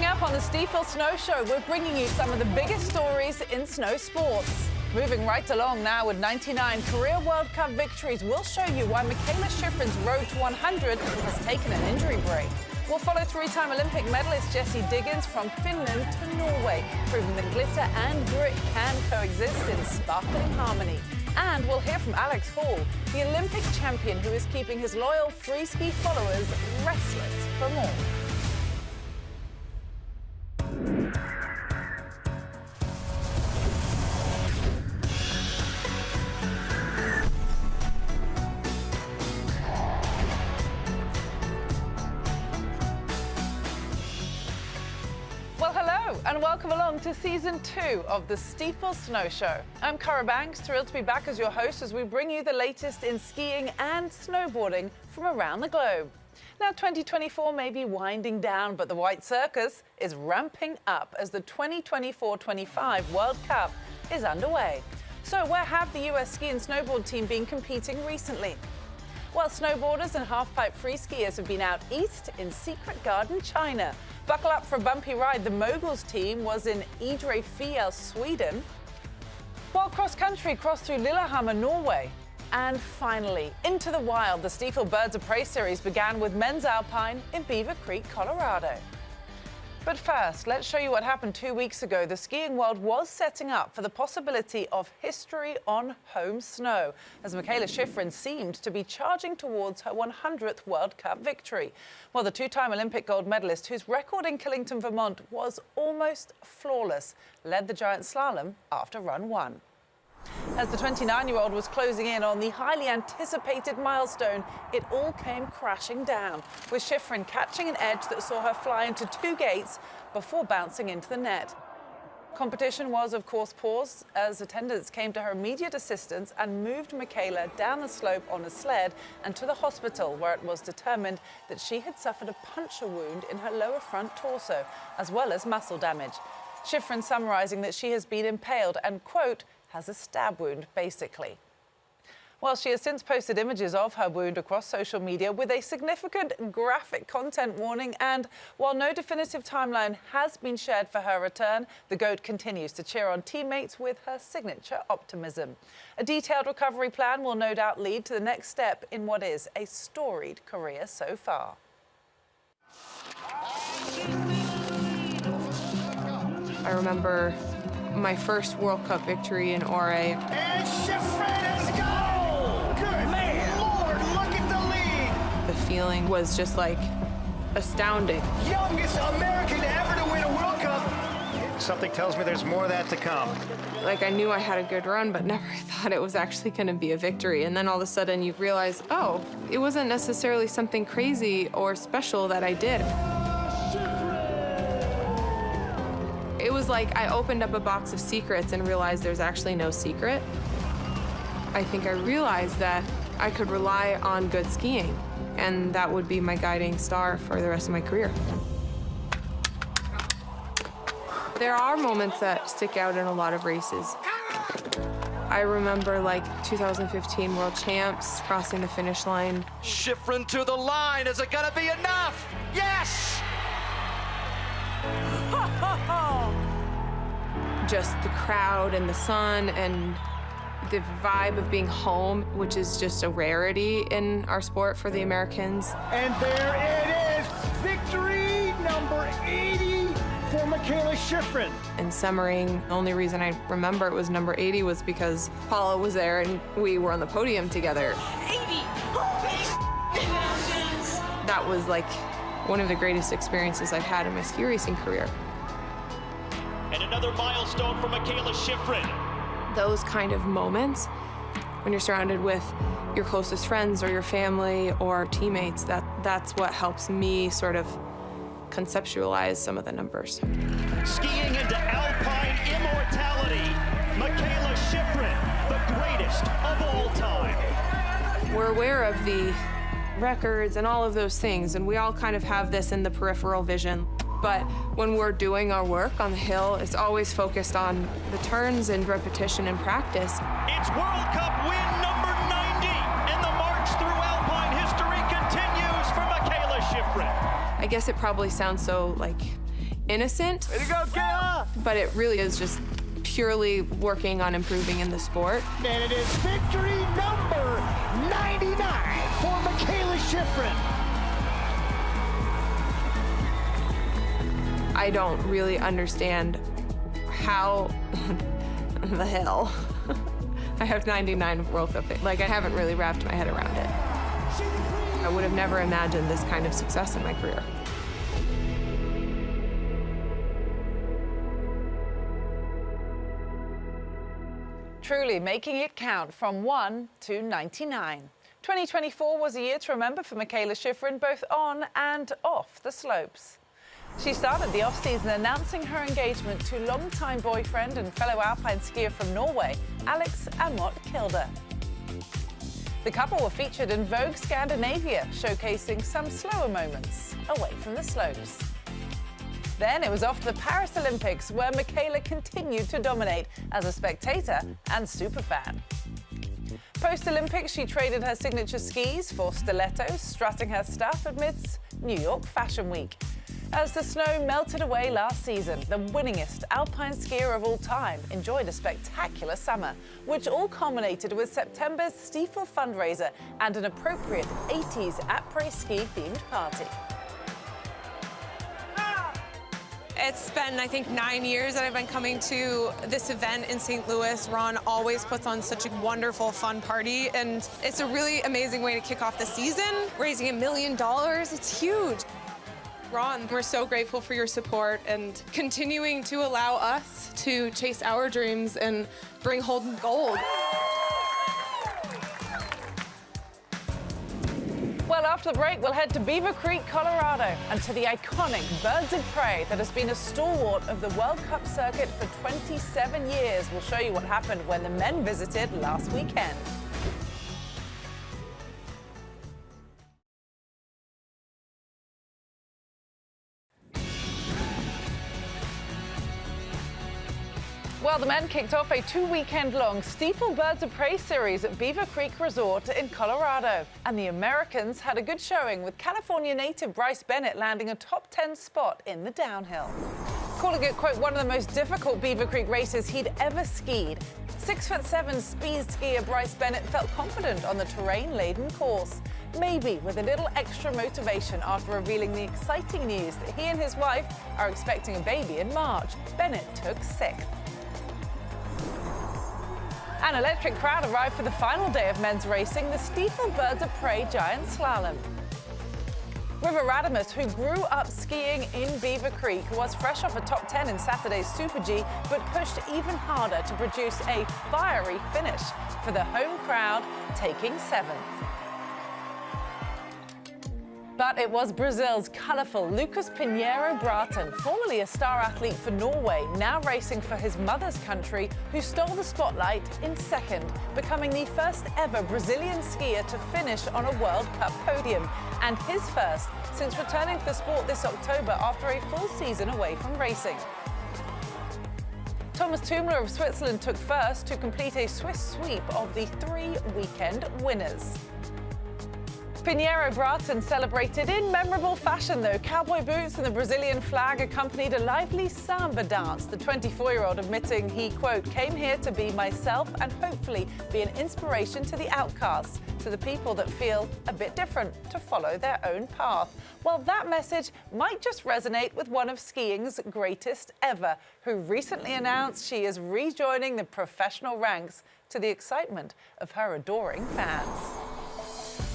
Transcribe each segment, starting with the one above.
Coming up on the Stifel Snow Show, we're bringing you some of the biggest stories in snow sports. Moving right along now with 99 career World Cup victories, we'll show you why Mikaela Shiffrin's road to 100 has taken an injury break. We'll follow three-time Olympic medalist Jessie Diggins from Finland to Norway, proving that glitter and grit can coexist in sparkling harmony. And we'll hear from Alex Hall, the Olympic champion who is keeping his loyal freeski followers restless for more. Well, hello, and welcome along to Season 2 of the Stifel Snow Show. I'm Kurka Banks, thrilled to be back as your host as we bring you the latest in skiing and snowboarding from around the globe. Now, 2024 may be winding down, but the White Circus is ramping up as the 2024-25 World Cup is underway. So where have the US ski and snowboard team been competing recently? Well, snowboarders and halfpipe free skiers have been out east in Secret Garden, China. Buckle up for a bumpy ride. The Moguls team was in Idre Fjäll, Sweden, while cross-country crossed through Lillehammer, Norway. And finally, into the wild, the Stifel Birds of Prey series began with men's alpine in Beaver Creek, Colorado. But first, let's show you what happened 2 weeks ago. The skiing world was setting up for the possibility of history on home snow, as Mikaela Shiffrin seemed to be charging towards her 100th World Cup victory. Well, the two-time Olympic gold medalist, whose record in Killington, Vermont was almost flawless, led the giant slalom after run 1. As the 29-year-old was closing in on the highly anticipated milestone, it all came crashing down, with Shiffrin catching an edge that saw her fly into 2 gates before bouncing into the net. Competition was, of course, paused as attendants came to her immediate assistance and moved Mikaela down the slope on a sled and to the hospital, where it was determined that she had suffered a puncture wound in her lower front torso, as well as muscle damage. Shiffrin summarizing that she has been impaled and, quote, has a stab wound, basically. Well, she has since posted images of her wound across social media with a significant graphic content warning, and while no definitive timeline has been shared for her return, the GOAT continues to cheer on teammates with her signature optimism. A detailed recovery plan will no doubt lead to the next step in what is a storied career so far. I remember my first World Cup victory in Ore. And Shiffrin, let's go! Good man, Lord, look at the lead! The feeling was just like astounding. Youngest American ever to win a World Cup. Something tells me there's more of that to come. Like, I knew I had a good run, but never thought it was actually going to be a victory. And then all of a sudden you realize, oh, it wasn't necessarily something crazy or special that I did. It was like I opened up a box of secrets and realized there's actually no secret. I think I realized that I could rely on good skiing, and that would be my guiding star for the rest of my career. There are moments that stick out in a lot of races. I remember, like, 2015 World Champs, crossing the finish line. Shiffrin to the line. Is it gonna be enough? Yes! Just the crowd and the sun and the vibe of being home, which is just a rarity in our sport for the Americans. And there it is, victory number 80 for Mikaela Shiffrin. And Semmering, the only reason I remember it was number 80 was because Paula was there and we were on the podium together. 80! That was like one of the greatest experiences I've had in my ski racing career. And another milestone for Mikaela Shiffrin. Those kind of moments, when you're surrounded with your closest friends or your family or teammates, that's what helps me sort of conceptualize some of the numbers. Skiing into alpine immortality, Mikaela Shiffrin, the greatest of all time. We're aware of the records and all of those things, and we all kind of have this in the peripheral vision. But when we're doing our work on the hill, it's always focused on the turns and repetition and practice. It's World Cup win number 90, and the march through alpine history continues for Mikaela Shiffrin. I guess it probably sounds so, like, innocent. Way to go, Kayla! But it really is just purely working on improving in the sport. And it is victory number 99 for Mikaela Shiffrin. I don't really understand how the hell I have 99 World Cup. Like, I haven't really wrapped my head around it. I would have never imagined this kind of success in my career. Truly making it count from 1 to 99. 2024 was a year to remember for Mikaela Shiffrin, both on and off the slopes. She started the off-season announcing her engagement to longtime boyfriend and fellow alpine skier from Norway, Alex Amott Kilde. The couple were featured in Vogue Scandinavia, showcasing some slower moments away from the slopes. Then it was off to the Paris Olympics, where Mikaela continued to dominate as a spectator and superfan. Post-Olympics, she traded her signature skis for stilettos, strutting her stuff amidst New York Fashion Week. As the snow melted away last season, the winningest alpine skier of all time enjoyed a spectacular summer, which all culminated with September's Stifel fundraiser and an appropriate 80s après-ski themed party. It's been, I think, 9 years that I've been coming to this event in St. Louis. Ron always puts on such a wonderful, fun party, and it's a really amazing way to kick off the season. Raising $1 million, it's huge. Ron, we're so grateful for your support and continuing to allow us to chase our dreams and bring home gold. Well, after the break, we'll head to Beaver Creek, Colorado, and to the iconic Birds of Prey that has been a stalwart of the World Cup circuit for 27 years. We'll show you what happened when the men visited last weekend. Well, the men kicked off a 2-weekend-long Stifel Birds of Prey series at Beaver Creek Resort in Colorado. And the Americans had a good showing, with California native Bryce Bennett landing a top 10 spot in the downhill. Calling it, quote, one of the most difficult Beaver Creek races he'd ever skied, 6'7" speed skier Bryce Bennett felt confident on the terrain-laden course. Maybe with a little extra motivation after revealing the exciting news that he and his wife are expecting a baby in March. Bennett took 6th. An electric crowd arrived for the final day of men's racing, the Stifel Birds of Prey Giant Slalom. River Radamus, who grew up skiing in Beaver Creek, was fresh off a top 10 in Saturday's Super G, but pushed even harder to produce a fiery finish for the home crowd, taking 7th. But it was Brazil's colourful Lucas Pinheiro Braten, formerly a star athlete for Norway, now racing for his mother's country, who stole the spotlight in 2nd, becoming the first ever Brazilian skier to finish on a World Cup podium, and his first since returning to the sport this October after a full season away from racing. Thomas Tumler of Switzerland took 1st to complete a Swiss sweep of the 3 weekend winners. Pinheiro Braten celebrated in memorable fashion, though. Cowboy boots and the Brazilian flag accompanied a lively samba dance, the 24-year-old admitting he, quote, came here to be myself and hopefully be an inspiration to the outcasts, to the people that feel a bit different, to follow their own path. Well, that message might just resonate with one of skiing's greatest ever, who recently announced she is rejoining the professional ranks, to the excitement of her adoring fans.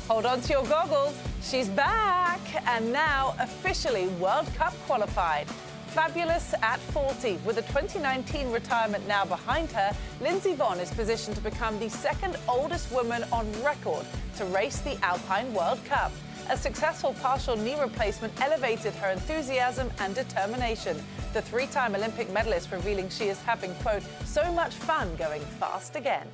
Hold on to your goggles, she's back, and now officially World Cup qualified. Fabulous at 40, with a 2019 retirement now behind her, Lindsey Vonn is positioned to become the 2nd oldest woman on record to race the Alpine World Cup. A successful partial knee replacement elevated her enthusiasm and determination. The 3-time Olympic medalist revealing she is having, quote, so much fun going fast again.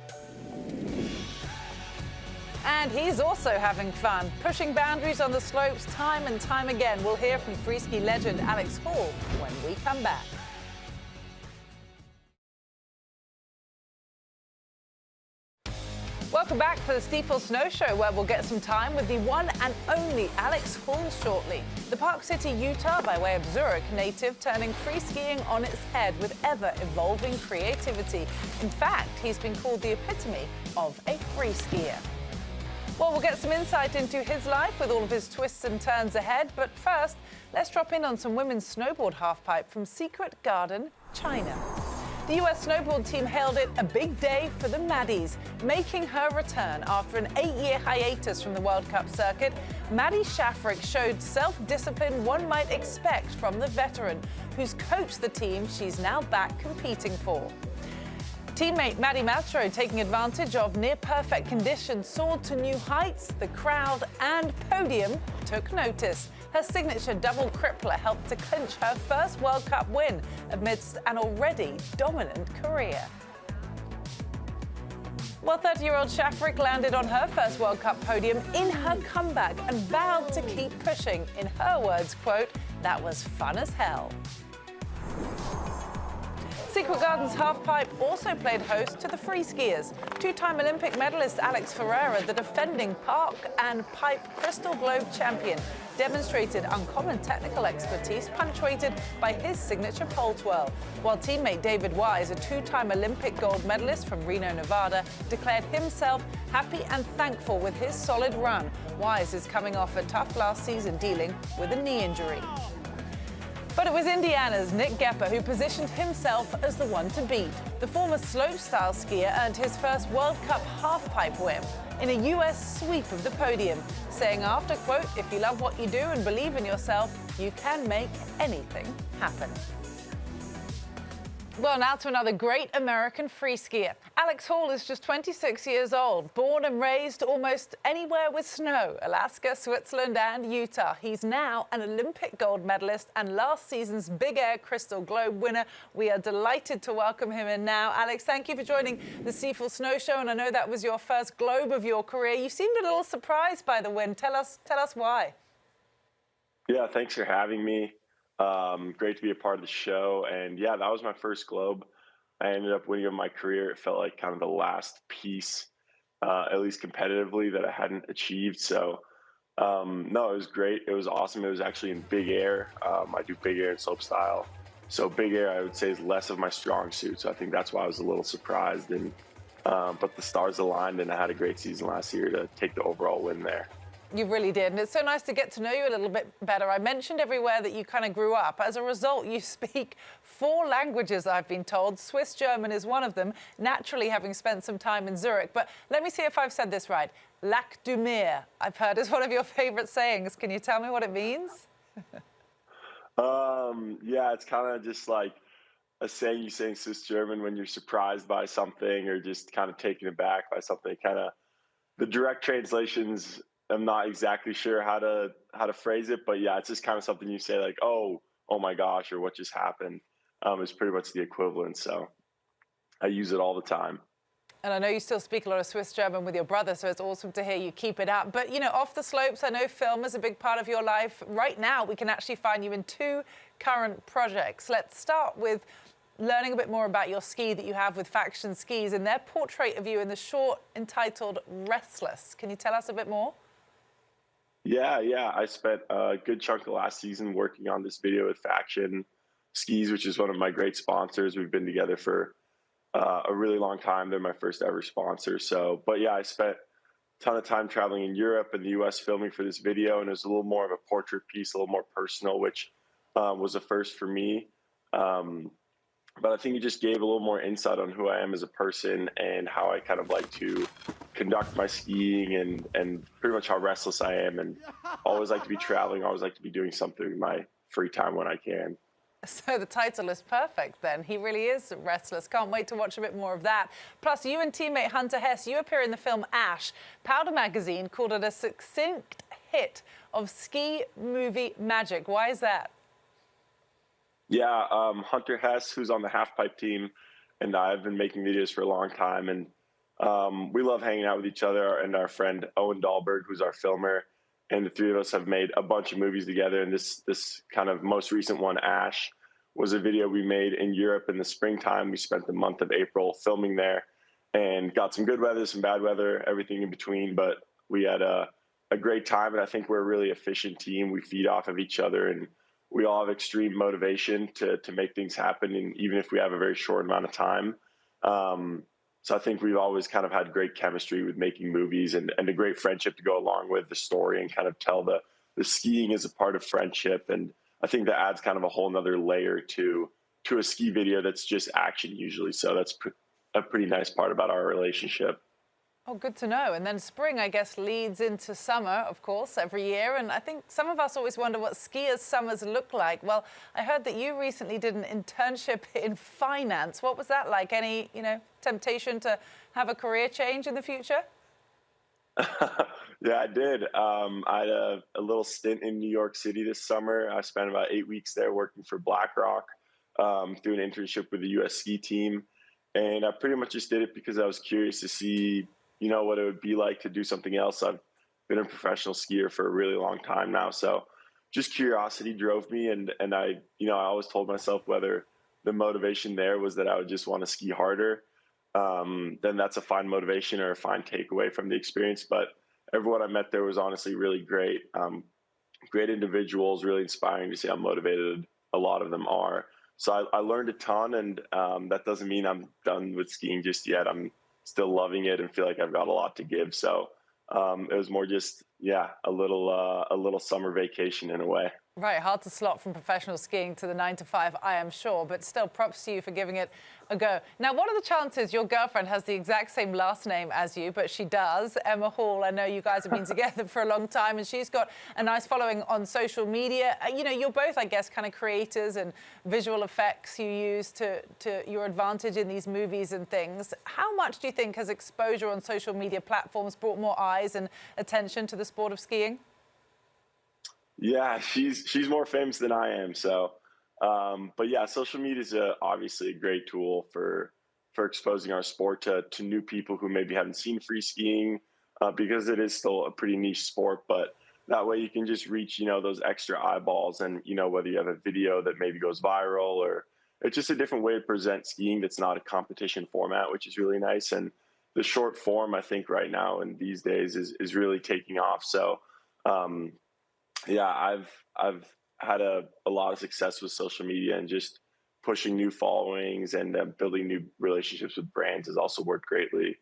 And he's also having fun, pushing boundaries on the slopes time and time again. We'll hear from freeski legend Alex Hall when we come back. Welcome back to the Stifel Snow Show, where we'll get some time with the one and only Alex Hall shortly. The Park City, Utah, by way of Zurich native, turning free skiing on its head with ever-evolving creativity. In fact, he's been called the epitome of a free skier. Well, we'll get some insight into his life with all of his twists and turns ahead. But first, let's drop in on some women's snowboard halfpipe from Secret Garden, China. The US snowboard team hailed it a big day for the Maddies, making her return after an 8-year hiatus from the World Cup circuit. Mikaela Shiffrin showed self-discipline one might expect from the veteran, who's coached the team she's now back competing for. Teammate Maddie Mastro, taking advantage of near-perfect conditions, soared to new heights. The crowd and Podium took notice. Her signature double crippler helped to clinch her first World Cup win amidst an already dominant career. Well, 30-year-old Shiffrin landed on her first World Cup podium in her comeback and vowed to keep pushing. In her words, quote, "That was fun as hell." Secret Garden's halfpipe also played host to the free skiers. Two-time Olympic medalist Alex Ferreira, the defending park and pipe Crystal Globe champion, demonstrated uncommon technical expertise punctuated by his signature pole twirl, while teammate David Wise, a two-time Olympic gold medalist from Reno, Nevada, declared himself happy and thankful with his solid run. Wise is coming off a tough last season dealing with a knee injury. But it was Indiana's Nick Gepper who positioned himself as the one to beat. The former slopestyle skier earned his first World Cup halfpipe win in a US sweep of the podium, saying after, quote, "If you love what you do and believe in yourself, you can make anything happen." Well, now to another great American free skier. Alex Hall is just 26 years old, born and raised almost anywhere with snow, Alaska, Switzerland, and Utah. He's now an Olympic gold medalist and last season's Big Air Crystal Globe winner. We are delighted to welcome him in now. Alex, thank you for joining the Stifel Snow Show, and I know that was your first Globe of your career. You seemed a little surprised by the win. Tell us why. Yeah, thanks for having me. Great to be a part of the show. And yeah, that was my first Globe. I ended up winning of my career. It felt like kind of the last piece, at least competitively, that I hadn't achieved. So, no, it was great. It was awesome. It was actually in Big Air. I do Big Air and slopestyle. So Big Air, I would say, is less of my strong suit. So I think that's why I was a little surprised. And but the stars aligned, and I had a great season last year to take the overall win there. You really did, and it's so nice to get to know you a little bit better. I mentioned everywhere that you kind of grew up. As a result, you speak 4 languages, I've been told. Swiss German is one of them, naturally having spent some time in Zurich. But let me see if I've said this right. Lac du Mer, I've heard, is one of your favorite sayings. Can you tell me what it means? Yeah, it's kind of just like a saying you say in Swiss German when you're surprised by something or just kind of taken aback by something. Kind of the direct translations, I'm not exactly sure how to phrase it, but yeah, it's just kind of something you say like, oh my gosh, or what just happened. Is pretty much the equivalent. So I use it all the time. And I know you still speak a lot of Swiss German with your brother, so it's awesome to hear you keep it up. But, you know, off the slopes, I know film is a big part of your life. Right now, we can actually find you in 2 current projects. Let's start with learning a bit more about your ski that you have with Faction Skis and their portrait of you in the short entitled Restless. Can you tell us a bit more? Yeah. I spent a good chunk of last season working on this video with Faction Skis, which is one of my great sponsors. We've been together for a really long time. They're my first ever sponsor. So, but yeah, I spent a ton of time traveling in Europe and the US filming for this video. And it was a little more of a portrait piece, a little more personal, which was a first for me. But I think it just gave a little more insight on who I am as a person and how I kind of like to conduct my skiing and pretty much how restless I am, and always like to be traveling, always like to be doing something in my free time when I can. So the title is perfect then. He really is restless. Can't wait to watch a bit more of that. Plus, you and teammate Hunter Hess, you appear in the film Ash. Powder Magazine called it a succinct hit of ski movie magic. Why is that? Yeah, Hunter Hess, who's on the halfpipe team, and I've been making videos for a long time, and we love hanging out with each other, and our friend Owen Dahlberg, who's our filmer, and the 3 of us have made a bunch of movies together, and this kind of most recent one, Ash, was a video we made in Europe in the springtime. We spent the month of April filming there, and got some good weather, some bad weather, everything in between. But we had a great time, and I think we're a really efficient team. We feed off of each other, and we all have extreme motivation to make things happen, and even if we have a very short amount of time. So I think we've always kind of had great chemistry with making movies, and a great friendship to go along with the story and kind of tell the skiing as a part of friendship. And I think that adds kind of a whole nother layer to a ski video that's just action usually. So that's a pretty nice part about our relationship. Oh, good to know. And then spring, I guess, leads into summer, of course, every year. And I think some of us always wonder what skiers' summers look like. Well, I heard that you recently did an internship in finance. What was that like? Any, temptation to have a career change in the future? Yeah, I did. I had a little stint in New York City this summer. I spent about 8 weeks there working for BlackRock, doing an internship with the U.S. ski team. And I pretty much just did it because I was curious to see what it would be like to do something else. I've been a professional skier for a really long time now. So just curiosity drove me. And I always told myself whether the motivation there was that I would just want to ski harder, then that's a fine motivation or a fine takeaway from the experience. But everyone I met there was honestly really great. Great individuals, really inspiring to see how motivated a lot of them are. So I learned a ton, and that doesn't mean I'm done with skiing just yet. I'm still loving it and feel like I've got a lot to give. So it was more just, a little summer vacation in a way. Right, hard to slot from professional skiing to the 9 to 5, I am sure, but still props to you for giving it a go. Now, what are the chances your girlfriend has the exact same last name as you, but she does, Emma Hall? I know you guys have been together for a long time, and she's got a nice following on social media. You're both, I guess, kind of creators and visual effects you use to your advantage in these movies and things. How much do you think has exposure on social media platforms brought more eyes and attention to the sport of skiing? Yeah, she's more famous than I am. So, but yeah, social media is obviously a great tool for exposing our sport to new people who maybe haven't seen free skiing, because it is still a pretty niche sport. But that way you can just reach, those extra eyeballs, and, whether you have a video that maybe goes viral, or it's just a different way to present skiing that's not a competition format, which is really nice. And the short form, I think right now and these days is really taking off. So, yeah, I've had a lot of success with social media, and just pushing new followings and building new relationships with brands has also worked greatly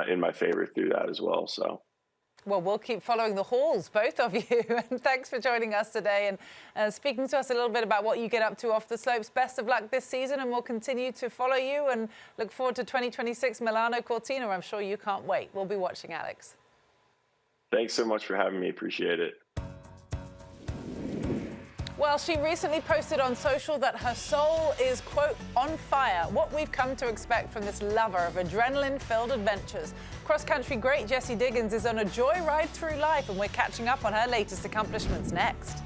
in my favor through that as well. So, well, we'll keep following the Halls, both of you. And thanks for joining us today and speaking to us a little bit about what you get up to off the slopes. Best of luck this season, and we'll continue to follow you and look forward to 2026 Milano Cortina. I'm sure you can't wait. We'll be watching, Alex. Thanks so much for having me. Appreciate it. Well, she recently posted on social that her soul is, quote, on fire. What we've come to expect from this lover of adrenaline-filled adventures. Cross-country great Jessie Diggins is on a joyride through life, and we're catching up on her latest accomplishments next.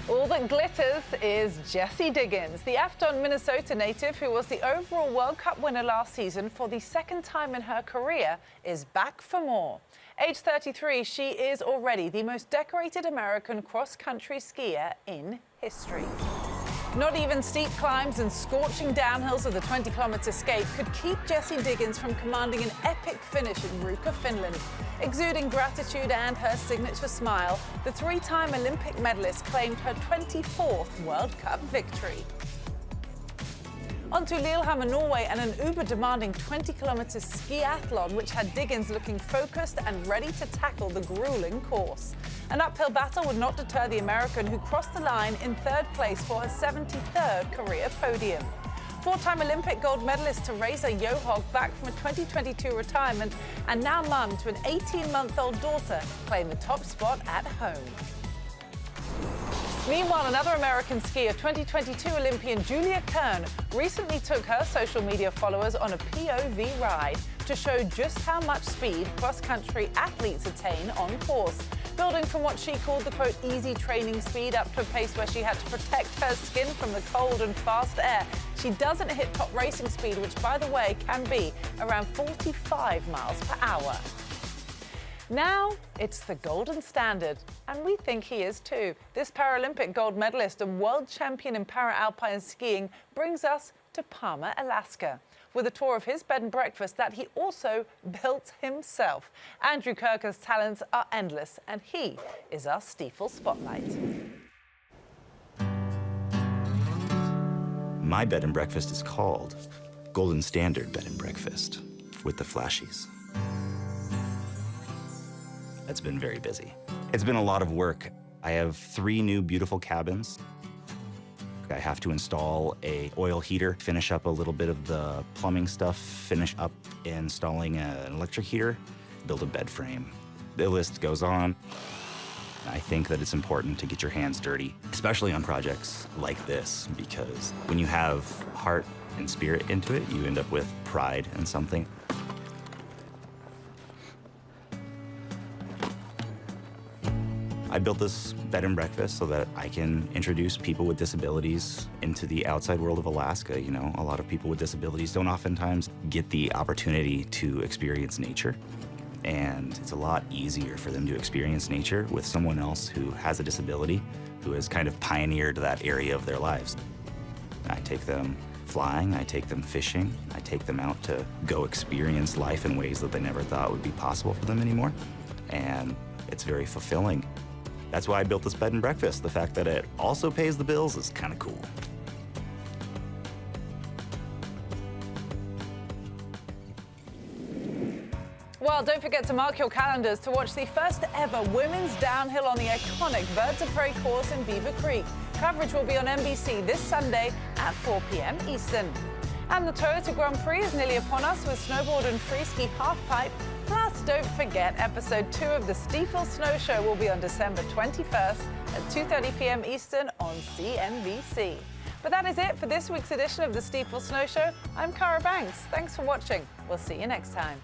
All that glitters is Jessie Diggins, the Afton, Minnesota native who was the overall World Cup winner last season for the second time in her career, is back for more. Age 33, she is already the most decorated American cross-country skier in history. Not even steep climbs and scorching downhills of the 20-kilometer skate could keep Jessie Diggins from commanding an epic finish in Kurka, Finland. Exuding gratitude and her signature smile, the three-time Olympic medalist claimed her 24th World Cup victory. On to Lillehammer, Norway, and an uber-demanding 20-kilometer skiathlon, which had Diggins looking focused and ready to tackle the grueling course. An uphill battle would not deter the American, who crossed the line in third place for her 73rd career podium. Four-time Olympic gold medalist Teresa Johaug, back from a 2022 retirement and now mum to an 18-month-old daughter, claimed the top spot at home. Meanwhile, another American skier, 2022 Olympian Julia Kern, recently took her social media followers on a POV ride to show just how much speed cross-country athletes attain on course. Building from what she called the, quote, easy training speed up to a pace where she had to protect her skin from the cold and fast air. She doesn't hit top racing speed, which, by the way, can be around 45 miles per hour. Now it's the golden standard, and we think he is too. This Paralympic gold medalist and world champion in para-alpine skiing brings us to Palmer, Alaska, with a tour of his bed and breakfast that he also built himself. Andrew Kurka's talents are endless, and he is our Stifel Spotlight. My bed and breakfast is called Golden Standard Bed and Breakfast with the Flashies. It's been very busy. It's been a lot of work. I have 3 new beautiful cabins. I have to install an oil heater, finish up a little bit of the plumbing stuff, finish up installing an electric heater, build a bed frame. The list goes on. I think that it's important to get your hands dirty, especially on projects like this, because when you have heart and spirit into it, you end up with pride in something. I built this bed and breakfast so that I can introduce people with disabilities into the outside world of Alaska. You know, a lot of people with disabilities don't oftentimes get the opportunity to experience nature. And it's a lot easier for them to experience nature with someone else who has a disability, who has kind of pioneered that area of their lives. I take them flying, I take them fishing, I take them out to go experience life in ways that they never thought would be possible for them anymore. And it's very fulfilling. That's why I built this bed and breakfast. The fact that it also pays the bills is kind of cool. Well, don't forget to mark your calendars to watch the first ever women's downhill on the iconic Birds of Prey course in Beaver Creek. Coverage will be on NBC this Sunday at 4 p.m. Eastern. And the Toyota Grand Prix is nearly upon us with snowboard and freeski halfpipe. Plus, don't forget, episode 2 of the Stifel Snow Show will be on December 21st at 2:30 p.m. Eastern on CNBC. But that is it for this week's edition of the Stifel Snow Show. I'm Cara Banks. Thanks for watching. We'll see you next time.